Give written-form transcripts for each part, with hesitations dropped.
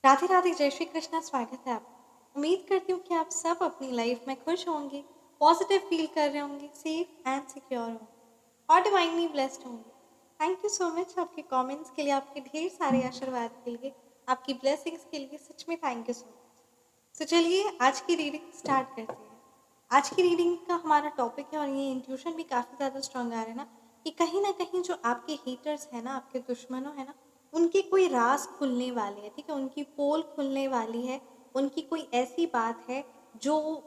राधे राधे, जय श्री कृष्णा। स्वागत है आपका। उम्मीद करती हूँ कि आप सब अपनी लाइफ में खुश होंगे, पॉजिटिव फील कर रहे होंगे, सेफ एंड सिक्योर होंगे और डिवाइनली ब्लेस्ड होंगे। थैंक यू सो मच आपके कमेंट्स के लिए, आपके ढेर सारे आशीर्वाद के लिए, आपकी ब्लेसिंग्स के लिए। सच में थैंक यू सो मच। तो चलिए आज की रीडिंग स्टार्ट करते हैं। आज की रीडिंग का हमारा टॉपिक है और ये इंट्यूशन भी काफ़ी ज़्यादा स्ट्रांग आ रहा है ना, कि कहीं ना कहीं जो आपके हेटर्स हैं ना, आपके दुश्मनों है ना, उनके कोई राज खुलने वाले हैं। ठीक है, उनकी पोल खुलने वाली है, उनकी कोई ऐसी बात है जो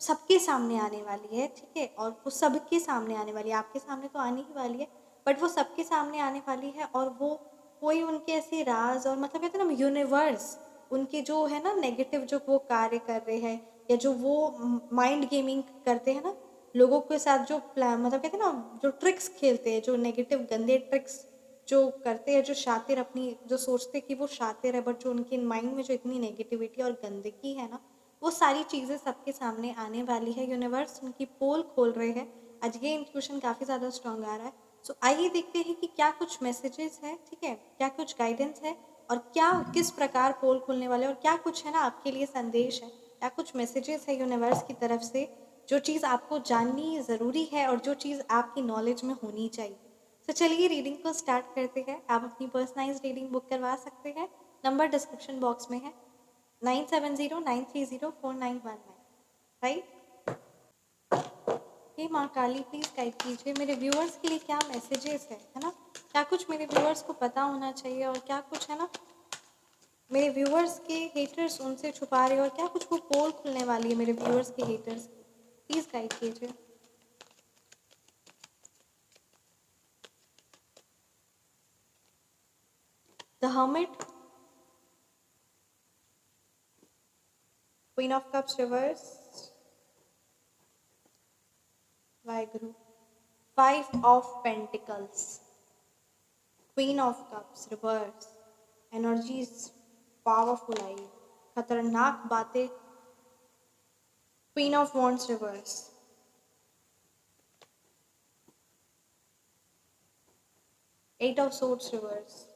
सबके सामने आने वाली है। ठीक है, और वो सबके सामने आने वाली है, आपके सामने तो आने ही वाली है, बट वो सबके सामने आने वाली है। और वो कोई उनके ऐसे राज, और मतलब कहते हैं ना यूनिवर्स, उनके जो है ना नेगेटिव जो वो कार्य कर रहे हैं, या जो वो माइंड गेमिंग करते हैं ना लोगों के साथ, जो मतलब कहते हैं ना जो ट्रिक्स खेलते हैं, जो नेगेटिव गंदे ट्रिक्स जो करते हैं, जो शातिर अपनी जो सोचते कि वो शातिर है, बट जो उनके माइंड में जो इतनी नेगेटिविटी और गंदगी है ना, वो सारी चीज़ें सबके सामने आने वाली है। यूनिवर्स उनकी पोल खोल रहे हैं। आज ये इंट्यूशन काफ़ी ज़्यादा स्ट्रांग आ रहा है। सो आइए देखते हैं कि क्या कुछ मैसेजेस है, ठीक है, क्या कुछ गाइडेंस है, और क्या किस प्रकार पोल खोलने वाले, और क्या कुछ है ना आपके लिए संदेश है, क्या कुछ मैसेजेस है यूनिवर्स की तरफ से, जो चीज़ आपको जाननी ज़रूरी है और जो चीज़ आपकी नॉलेज में होनी चाहिए। तो चलिए रीडिंग को स्टार्ट करते हैं। आप अपनी पर्सनलाइज्ड रीडिंग बुक करवा सकते हैं। नंबर डिस्क्रिप्शन बॉक्स में है, 9709304919, राइट। हे माँ काली, प्लीज़ गाइड कीजिए मेरे व्यूअर्स के लिए क्या मैसेजेस है ना, क्या कुछ मेरे व्यूअर्स को पता होना चाहिए, और क्या कुछ है ना मेरे व्यूअर्स के हेटर्स उनसे छुपा रहे हैं, और क्या कुछ वो पोल खुलने वाली है मेरे व्यूअर्स के हेटर्स की। प्लीज़ गाइड कीजिए। The hermit, queen of cups reverse, Waheguru, five of pentacles, queen of cups reverse, energies powerful आई, खतरनाक बातें, queen of wands reverse, eight of swords reverse,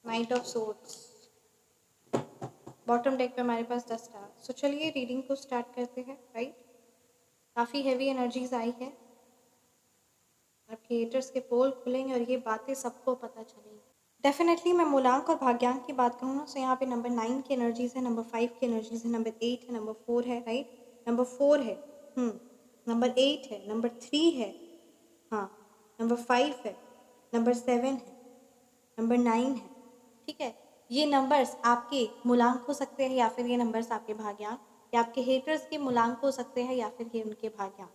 knight of swords, bottom deck पे हमारे पास 10 star. सो चलिए reading को start करते हैं, right. काफ़ी हैवी एनर्जीज आई है, आपके हेटर्स के पोल खुलेंगे और ये बातें सबको पता चलेंगी। डेफिनेटली मैं मूलांक और भाग्यांक की बात करूँ ना, तो यहाँ पे नंबर 9 की एनर्जीज है, नंबर 5 की एनर्जीज है, नंबर 8 है, नंबर 4 है, राइट, नंबर 4 है, नंबर 8 है, नंबर 3 है, हाँ, नंबर 5 है, नंबर 7 है, नंबर 9 है। ठीक है, ये नंबर्स आपके मूलांक हो सकते हैं, या फिर ये नंबर्स आपके भाग्यांक, या आपके हेटर्स के मूलांक हो सकते हैं, या फिर ये उनके भाग्यांक।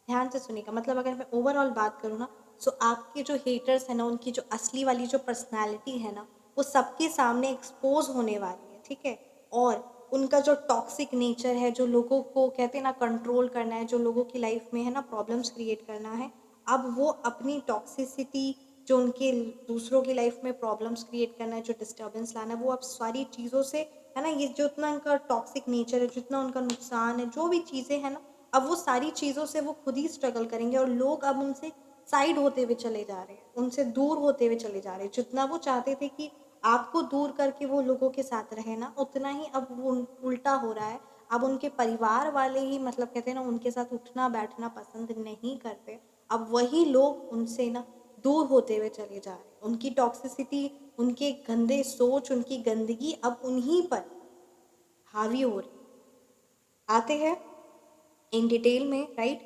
ध्यान से सुनिएगा, मतलब अगर मैं ओवरऑल बात करूँ ना, सो आपके जो हेटर्स है ना, उनकी जो असली वाली जो पर्सनैलिटी है ना, वो सबके सामने एक्सपोज होने वाली है। ठीक है, और उनका जो टॉक्सिक नेचर है, जो लोगों को कहते हैं ना कंट्रोल करना है, जो लोगों की लाइफ में है ना प्रॉब्लम्स क्रिएट करना है, अब वो अपनी टॉक्सिसिटी, जो उनके दूसरों की लाइफ में प्रॉब्लम्स क्रिएट करना है, जो डिस्टर्बेंस लाना है, वो अब सारी चीज़ों से है ना, ये जितना उनका टॉक्सिक नेचर है, जितना उनका नुकसान है, जो भी चीज़ें हैं ना, अब वो सारी चीज़ों से वो खुद ही स्ट्रगल करेंगे, और लोग अब उनसे साइड होते हुए चले जा रहे हैं, उनसे दूर होते हुए चले जा रहे हैं। जितना वो चाहते थे कि आपको दूर करके वो लोगों के साथ रहे ना, उतना ही अब वो उल्टा हो रहा है। अब उनके परिवार वाले ही मतलब कहते हैं ना उनके साथ उठना बैठना पसंद नहीं करते, अब वही लोग उनसे ना दूर होते हुए चले जा रहे हैं। उनकी टॉक्सिसिटी, उनके गंदे सोच, उनकी गंदगी अब उन्हीं पर हावी हो रही। आते हैं इन डिटेल में, राइट।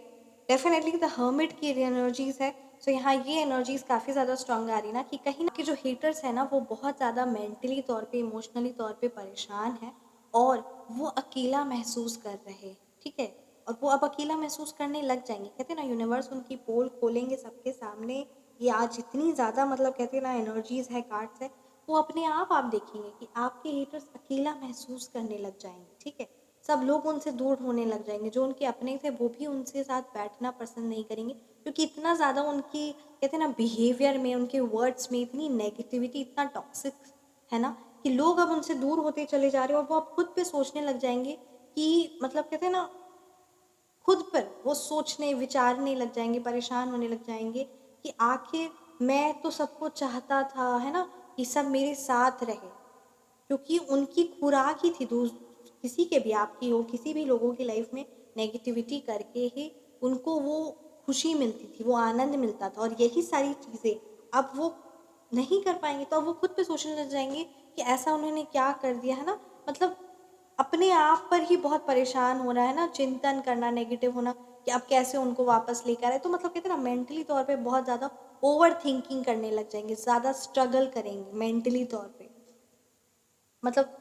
डेफिनेटली द हर्मिट की एनर्जीज है। सो यहाँ ये एनर्जीज काफ़ी ज़्यादा स्ट्रांग आ रही ना, कि कहीं ना कि जो हेटर्स है ना, वो बहुत ज़्यादा मेंटली तौर पे, इमोशनली तौर पे परेशान है, और वो अकेला महसूस कर रहे हैं। ठीक है, और वो अब अकेला महसूस करने लग जाएंगे। कहते हैं ना यूनिवर्स उनकी पोल खोलेंगे सबके सामने। ये आज इतनी ज़्यादा मतलब कहते हैं ना एनर्जीज है, कार्ड्स है, वो अपने आप देखेंगे कि आपके हेटर्स अकेला महसूस करने लग जाएंगे। ठीक है, सब लोग उनसे दूर होने लग जाएंगे, जो उनके अपने थे वो भी उनसे साथ बैठना पसंद नहीं करेंगे, क्योंकि इतना ज़्यादा उनकी कहते हैं ना बिहेवियर में, उनके वर्ड्स में इतनी नेगेटिविटी, इतना टॉक्सिक है ना, कि लोग अब उनसे दूर होते चले जा रहे हैं, और वो अब खुद पे सोचने लग जाएंगे कि मतलब कहते हैं ना, खुद पर वो सोचने विचारने लग जाएंगे, परेशान होने लग जाएंगे कि आखिर मैं तो सबको चाहता था, है ना, कि सब मेरे साथ रहे, क्योंकि उनकी खुराक ही थी किसी के भी, आपकी हो किसी भी लोगों की लाइफ में नेगेटिविटी करके ही उनको वो खुशी मिलती थी, वो आनंद मिलता था। और यही सारी चीज़ें अब वो नहीं कर पाएंगे तो अब वो खुद पे सोचने लग जाएंगे कि ऐसा उन्होंने क्या कर दिया, है ना। मतलब अपने आप पर ही बहुत परेशान होना, है ना, चिंतन करना, नेगेटिव होना कि अब कैसे उनको वापस लेकर आए। तो मतलब कहते हैं ना, मेंटली तौर पे बहुत ज़्यादा ओवर थिंकिंग करने लग जाएंगे, ज़्यादा स्ट्रगल करेंगे मेंटली तौर पे, मतलब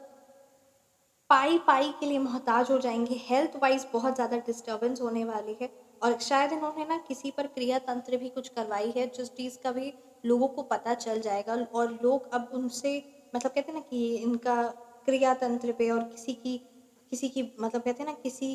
पाई पाई के लिए मोहताज हो जाएंगे, हेल्थ वाइज बहुत ज़्यादा डिस्टर्बेंस होने वाली है। और शायद इन्होंने ना किसी पर क्रिया तंत्र भी कुछ करवाई है, जिस चीज़ का भी लोगों को पता चल जाएगा और लोग अब उनसे, मतलब कहते हैं ना कि इनका क्रिया तंत्र पे और किसी की मतलब कहते हैं ना किसी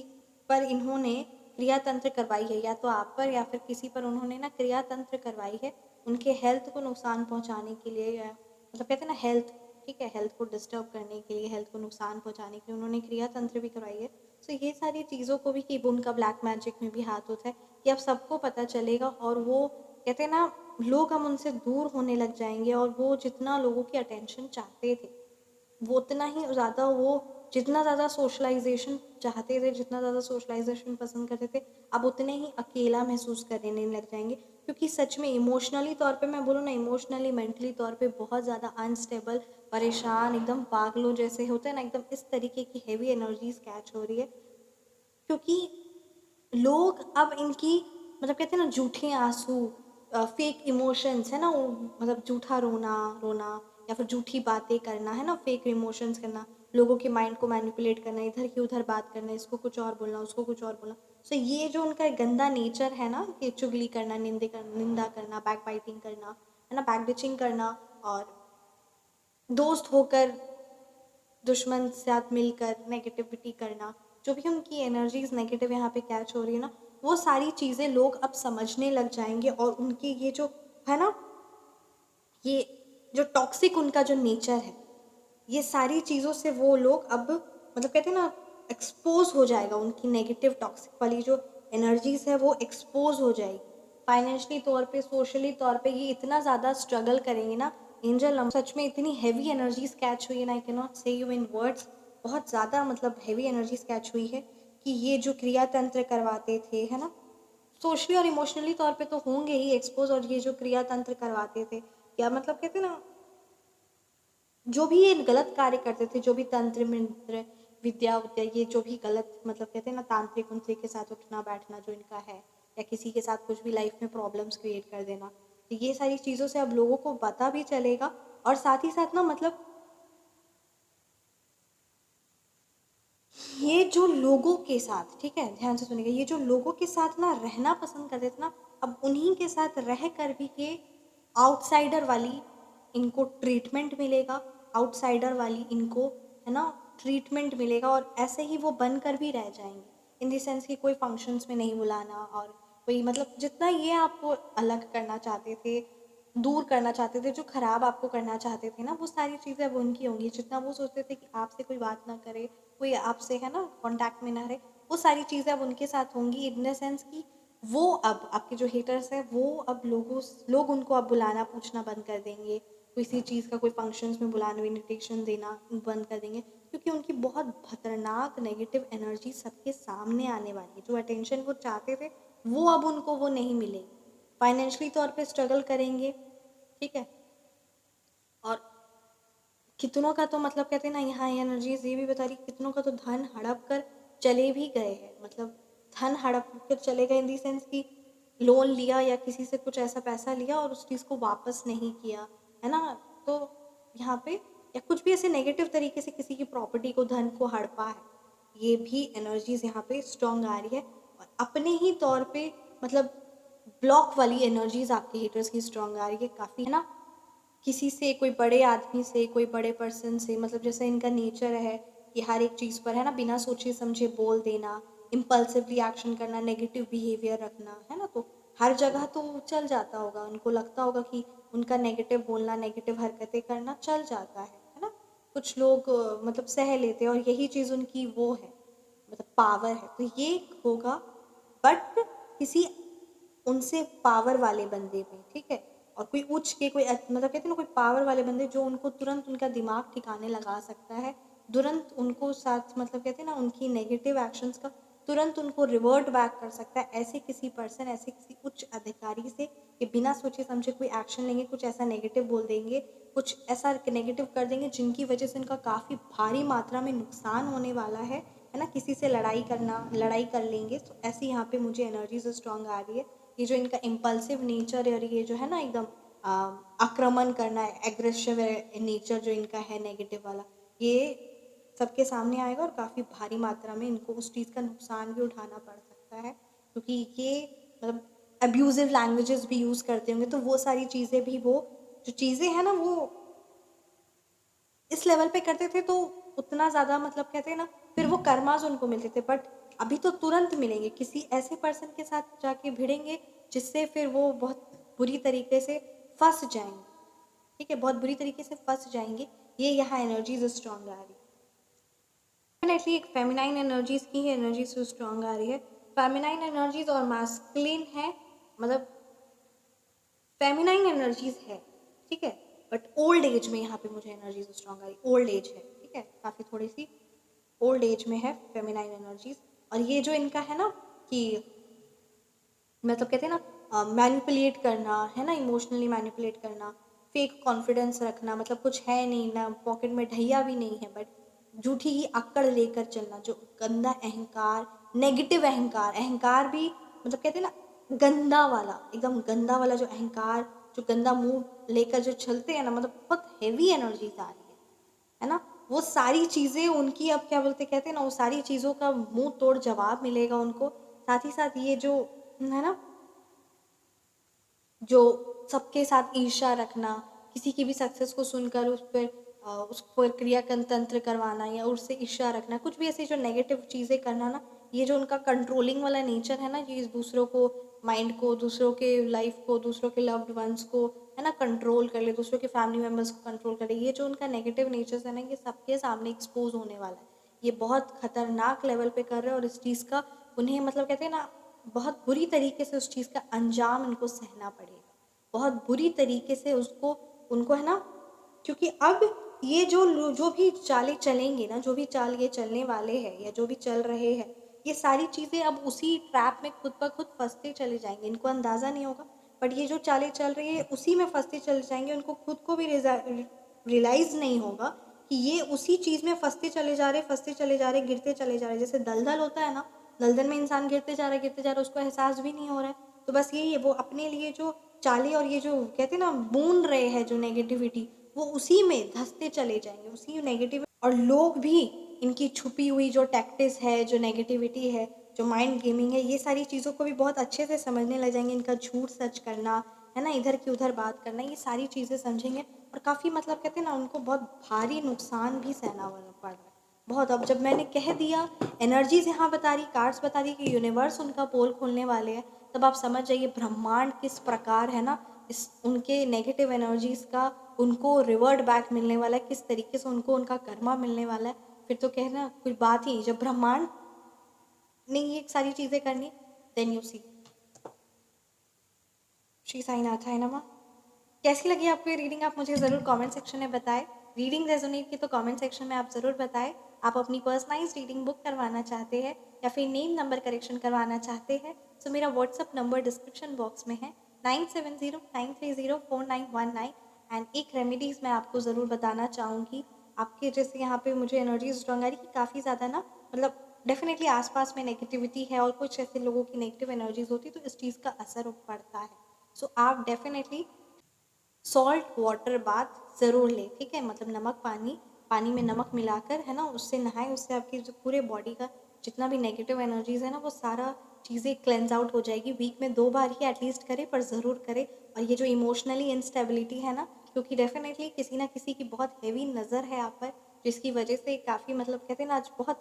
पर इन्होंने क्रिया तंत्र करवाई है, या तो आप पर या फिर किसी पर उन्होंने ना क्रिया तंत्र करवाई है उनके हेल्थ को नुकसान पहुंचाने के लिए, या मतलब कहते हैं ना हेल्थ, ठीक है, हेल्थ को डिस्टर्ब करने के लिए, हेल्थ को नुकसान पहुंचाने के लिए उन्होंने क्रिया तंत्र भी करवाई है। तो ये सारी चीज़ों को भी, कि उनका ब्लैक मैजिक में भी हाथ होता है, कि अब सबको पता चलेगा और वो कहते हैं ना लोग हम उनसे दूर होने लग जाएंगे। और वो जितना लोगों की अटेंशन चाहते थे वो उतना ही ज़्यादा, वो जितना ज़्यादा सोशलाइजेशन चाहते थे, जितना ज़्यादा सोशलाइजेशन पसंद करते थे, अब उतने ही अकेला महसूस करने लग जाएंगे। क्योंकि सच में इमोशनली तौर पे, मैं बोलूँ ना, इमोशनली मेंटली तौर पे बहुत ज़्यादा अनस्टेबल, परेशान, एकदम पागलों जैसे होते हैं ना, एकदम इस तरीके की हेवी एनर्जीज कैच हो रही है। क्योंकि लोग अब इनकी, मतलब कहते हैं ना, झूठे आंसू, फेक इमोशंस, है ना, मतलब झूठा रोना रोना या फिर झूठी बातें करना, है ना, फेक इमोशंस करना, लोगों के माइंड को मैनिपुलेट करना, इधर की उधर बात करना, इसको कुछ और बोलना, उसको कुछ और बोलना। सो ये जो उनका गंदा नेचर है ना, कि चुगली करना, निंदा करना, बैक बाइटिंग करना, है ना, बैक बिचिंग करना, और दोस्त होकर दुश्मन के साथ मिलकर नेगेटिविटी करना, जो भी उनकी एनर्जीज नेगेटिव यहाँ पे कैच हो रही है ना, वो सारी चीज़ें लोग अब समझने लग जाएंगे। और उनकी ये जो है ना, ये जो टॉक्सिक उनका जो नेचर है, ये सारी चीज़ों से वो लोग अब, मतलब कहते हैं ना, एक्सपोज हो जाएगा, उनकी नेगेटिव टॉक्सिक वाली जो एनर्जीज है वो एक्सपोज हो जाएगी। फाइनेंशियली तौर पे, सोशली तौर पे ये इतना ज़्यादा स्ट्रगल करेंगे ना। एंजल, हम सच में इतनी हैवी एनर्जीज कैच हुई है ना, आई कैन नॉट से यू इन वर्ड्स, बहुत ज़्यादा मतलब हैवी एनर्जीज कैच हुई है कि ये जो क्रिया तंत्र करवाते थे, है ना, सोशली और इमोशनली तौर पे तो होंगे ही एक्सपोज। और ये जो क्रिया तंत्र करवाते थे, या मतलब कहते हैं ना, जो भी ये गलत कार्य करते थे, जो भी तंत्र मंत्र विद्या विद्या, ये जो भी गलत, मतलब कहते हैं ना, तांत्रिक उंत्रिक के साथ उठना बैठना जो इनका है, या किसी के साथ कुछ भी लाइफ में प्रॉब्लम्स क्रिएट कर देना, तो ये सारी चीज़ों से अब लोगों को पता भी चलेगा। और साथ ही साथ ना, मतलब ये जो लोगों के साथ, ठीक है, ध्यान से सुनिएगा, ये जो लोगों के साथ ना रहना पसंद करते थे ना, अब उन्हीं के साथ रह कर भी ये आउटसाइडर वाली इनको ट्रीटमेंट मिलेगा, आउटसाइडर वाली इनको, है ना, ट्रीटमेंट मिलेगा। और ऐसे ही वो बनकर भी रह जाएंगे, इन द सेंस कि कोई फंक्शंस में नहीं बुलाना, और कोई, मतलब जितना ये आपको अलग करना चाहते थे, दूर करना चाहते थे, जो खराब आपको करना चाहते थे ना, वो सारी चीज़ें अब उनकी होंगी। जितना वो सोचते थे कि आपसे कोई बात ना करे, कोई आपसे, है ना, कांटेक्ट में ना रहे, वो सारी चीज़ें अब उनके साथ होंगी। इन द सेंस कि वो अब आपके जो हेटर्स हैं, वो अब लोग उनको अब बुलाना पूछना बंद कर देंगे, किसी चीज़ का कोई फंक्शंस में बुलाना, इन्विटेशन देना बंद कर देंगे, क्योंकि उनकी बहुत खतरनाक नेगेटिव एनर्जी सबके सामने आने वाली है। जो अटेंशन वो चाहते थे वो अब उनको वो नहीं मिलेगी। फाइनेंशियली तौर पे स्ट्रगल करेंगे, ठीक है। और कितनों का तो, मतलब कहते हैं ना, यहाँ एनर्जीज ये भी बता रही, कितनों का तो धन हड़प कर चले भी गए हैं। मतलब धन हड़प कर चले गए इन दी सेंस कि लोन लिया या किसी से कुछ ऐसा पैसा लिया और उस चीज़ को वापस नहीं किया, है ना। तो यहाँ पे, या कुछ भी ऐसे नेगेटिव तरीके से किसी की प्रॉपर्टी को, धन को हड़पा है, ये भी एनर्जीज यहाँ पे स्ट्रॉन्ग आ रही है। और अपने ही तौर पे, मतलब ब्लॉक वाली एनर्जीज आपके हेटर्स की स्ट्रॉन्ग आ रही है काफ़ी, है ना। किसी से, कोई बड़े आदमी से, कोई बड़े पर्सन से, मतलब जैसे इनका नेचर है कि हर एक चीज़ पर, है ना, बिना सोचे समझे बोल देना, इम्पल्सिवली एक्शन करना, नेगेटिव बिहेवियर रखना, है ना। तो हर जगह तो चल जाता होगा, उनको लगता होगा कि उनका नेगेटिव बोलना, नेगेटिव हरकतें करना चल जाता है ना। कुछ लोग मतलब सह लेते हैं, और यही चीज़ उनकी वो है, मतलब पावर है। तो ये होगा, बट किसी उनसे पावर वाले बंदे में, ठीक है। और कोई उच्च के कोई मतलब कहते हैं ना कोई पावर वाले बंदे जो उनको तुरंत उनका दिमाग ठिकाने लगा सकता है, तुरंत उनको साथ मतलब कहते हैं ना उनकी नेगेटिव एक्शंस का तुरंत उनको रिवर्ट बैक कर सकता है, ऐसे किसी पर्सन, ऐसे किसी उच्च अधिकारी से कि बिना सोचे समझे कोई एक्शन लेंगे, कुछ ऐसा नेगेटिव बोल देंगे, कुछ ऐसा नेगेटिव कर देंगे जिनकी वजह से उनका काफ़ी भारी मात्रा में नुकसान होने वाला है ना, किसी से लड़ाई कर लेंगे। तो ऐसी यहाँ पे मुझे एनर्जी से स्ट्रांग आ रही है। ये जो इनका इम्पल्सिव नेचर है और ये जो है ना एकदम आक्रमण करना है, एग्रेसिव नेचर जो इनका है नेगेटिव वाला, ये सबके सामने आएगा और काफ़ी भारी मात्रा में इनको उस चीज़ का नुकसान भी उठाना पड़ सकता है, क्योंकि ये मतलब अब्यूजिव लैंग्वेजेस भी यूज़ करते होंगे, तो वो सारी चीज़ें भी, वो जो चीज़ें हैं ना वो इस लेवल पे करते थे तो उतना ज़्यादा मतलब कहते हैं ना फिर वो कर्मास उनको मिलते थे, बट अभी तो तुरंत मिलेंगे, किसी ऐसे पर्सन के साथ जाके भिड़ेंगे जिससे फिर वो बहुत बुरी तरीके से फंस जाएंगे। ठीक है, बहुत बुरी तरीके से फंस जाएंगे। ये यहाँ एनर्जीज स्ट्रांग आ रही है। डेफिनेटली एक फेमिनाइन एनर्जीज की है, एनर्जी से स्ट्रांग आ रही है। फेमिनाइन एनर्जीज और मास्कुलिन है, मतलब फेमिनाइन एनर्जीज है, ठीक है, बट ओल्ड एज में यहाँ पे मुझे एनर्जीज स्ट्रांग आ रही, ओल्ड एज है, ठीक है, काफ़ी थोड़ी सी ओल्ड एज में है फेमिनाइन एनर्जीज। और ये जो इनका है ना कि मतलब कहते हैं ना मैनिपुलेट करना है ना, इमोशनली मैनिपुलेट करना, फेक कॉन्फिडेंस रखना, मतलब कुछ है नहीं ना, पॉकेट में ढैया भी नहीं है, बट झूठी ही अक्कड़ लेकर चलना, जो गंदा अहंकार, नेगेटिव अहंकार, अहंकार भी मतलब कहते हैं ना गंदा वाला, एकदम गंदा वाला जो अहंकार, जो गंदा मुंह लेकर जो चलते हैं ना, मतलब बहुत हैवी एनर्जीज आ रही है ना, वो सारी चीज़ें उनकी अब क्या बोलते कहते हैं ना, वो सारी चीज़ों का मुंह तोड़ जवाब मिलेगा उनको। साथ ही साथ ये जो है ना, जो सबके साथ ईर्ष्या रखना, किसी की भी सक्सेस को सुनकर उस पर क्रिया तंत्र करवाना या उससे ईर्ष्या रखना, कुछ भी ऐसी जो नेगेटिव चीज़ें करना ना, ये जो उनका कंट्रोलिंग वाला नेचर है ना, ये दूसरों को, माइंड को, दूसरों के लाइफ को, दूसरों के लव्ड वंस को है ना कंट्रोल कर ले, दूसरों के फैमिली मेम्बर्स को कंट्रोल कर ले, ये जो उनका नेगेटिव नेचर है ना, ये सबके सामने एक्सपोज होने वाला है। ये बहुत खतरनाक लेवल पे कर रहे हैं और इस चीज़ का उन्हें मतलब कहते हैं ना बहुत बुरी तरीके से उस चीज़ का अंजाम इनको सहना पड़ेगा, बहुत बुरी तरीके से उसको उनको है ना, क्योंकि अब ये जो भी चालें चलेंगे ना, जो भी चाल ये चलने वाले हैं या जो भी चल रहे हैं, ये सारी चीज़ें अब उसी ट्रैप में खुद ब खुद फंसते चले जाएंगे, इनको अंदाज़ा नहीं होगा, बट ये जो चालें चल रही है उसी में फंसते चले जाएंगे, उनको खुद को भी रियलाइज़ नहीं होगा कि ये उसी चीज़ में फंसते चले जा रहे, गिरते चले जा रहे, जैसे दलदल होता है ना, दलदल में इंसान गिरते जा रहा है, उसको एहसास भी नहीं हो रहा है। तो बस यही है, वो अपने लिए जो चाले और ये जो कहते हैं ना बून रहे हैं जो नेगेटिविटी, वो उसी में धंसते चले जाएंगे, उसी नेगेटिव। और लोग भी इनकी छुपी हुई जो टैक्टिस है, जो नेगेटिविटी है, जो माइंड गेमिंग है, ये सारी चीज़ों को भी बहुत अच्छे से समझने लग जाएंगे, इनका झूठ सच करना है ना, इधर की उधर बात करना, ये सारी चीज़ें समझेंगे और काफ़ी मतलब कहते हैं ना उनको बहुत भारी नुकसान भी सहना पड़ रहा है बहुत। अब जब मैंने कह दिया एनर्जीज यहाँ बता रही, कार्ड्स बता रही कि यूनिवर्स उनका पोल खोलने वाले हैं, तब आप समझ जाइए ब्रह्मांड किस प्रकार है ना इस उनके नेगेटिव एनर्जीज का उनको रिवर्ट बैक मिलने वाला है, किस तरीके से उनको उनका कर्मा मिलने वाला है। फिर तो कहना कुछ बात ही, जब ब्रह्मांड ने ये सारी चीज़ें करनी, then you see. Shri Sainath है नमः। कैसी लगी आपको ये रीडिंग, आप मुझे ज़रूर कमेंट सेक्शन में बताएं। रीडिंग रेजोनेट की तो कमेंट सेक्शन में आप ज़रूर बताएं। आप अपनी पर्सनलाइज रीडिंग बुक करवाना चाहते हैं या फिर नेम नंबर करेक्शन करवाना चाहते हैं तो मेरा व्हाट्सअप नंबर डिस्क्रिप्शन बॉक्स में है 9709304919। एंड एक रेमेडीज़ मैं आपको ज़रूर बताना चाहूँगी। आपके जैसे यहाँ पे मुझे एनर्जी स्ट्रॉन्ग आ रही कि काफ़ी ज़्यादा ना मतलब डेफिनेटली आसपास में नेगेटिविटी है और कुछ ऐसे लोगों की नेगेटिव एनर्जीज होती है तो इस चीज़ का असर पड़ता है। सो आप डेफिनेटली सॉल्ट वाटर बाथ ज़रूर लें, ठीक है, मतलब नमक पानी में नमक मिलाकर है ना उससे नहाएं, उससे आपकी जो पूरे बॉडी का जितना भी नेगेटिव एनर्जीज़ है ना वो सारा चीज़ें क्लेंज आउट हो जाएगी। वीक में 2 बार ही एटलीस्ट करें पर ज़रूर करें। और ये जो इमोशनली इंस्टेबिलिटी है ना, क्योंकि डेफिनेटली किसी ना किसी की बहुत हैवी नज़र है आप पर, जिसकी वजह से काफ़ी मतलब कहते हैं ना आज बहुत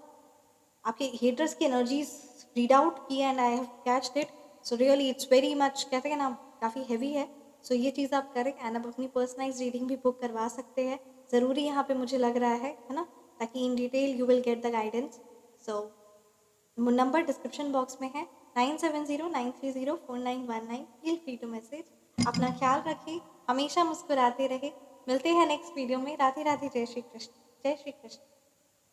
आपके हेटर्स की एनर्जीज रीड आउट की एंड आई हैव कैच्ड इट। So really it's very much कहते हैं ना काफ़ी हैवी है। सो ये चीज़ आप करें एंड आप अपनी पर्सनलाइज रीडिंग भी बुक करवा सकते हैं, ज़रूरी यहाँ पे मुझे लग रहा है ना, ताकि in detail you will get the guidance. So number description box में है 9709304919। Feel free to message. अपना ख्याल रखिए, हमेशा मुस्कुराते रहे। मिलते हैं नेक्स्ट वीडियो में। राधे राधे, जय श्री कृष्ण, जय श्री कृष्ण।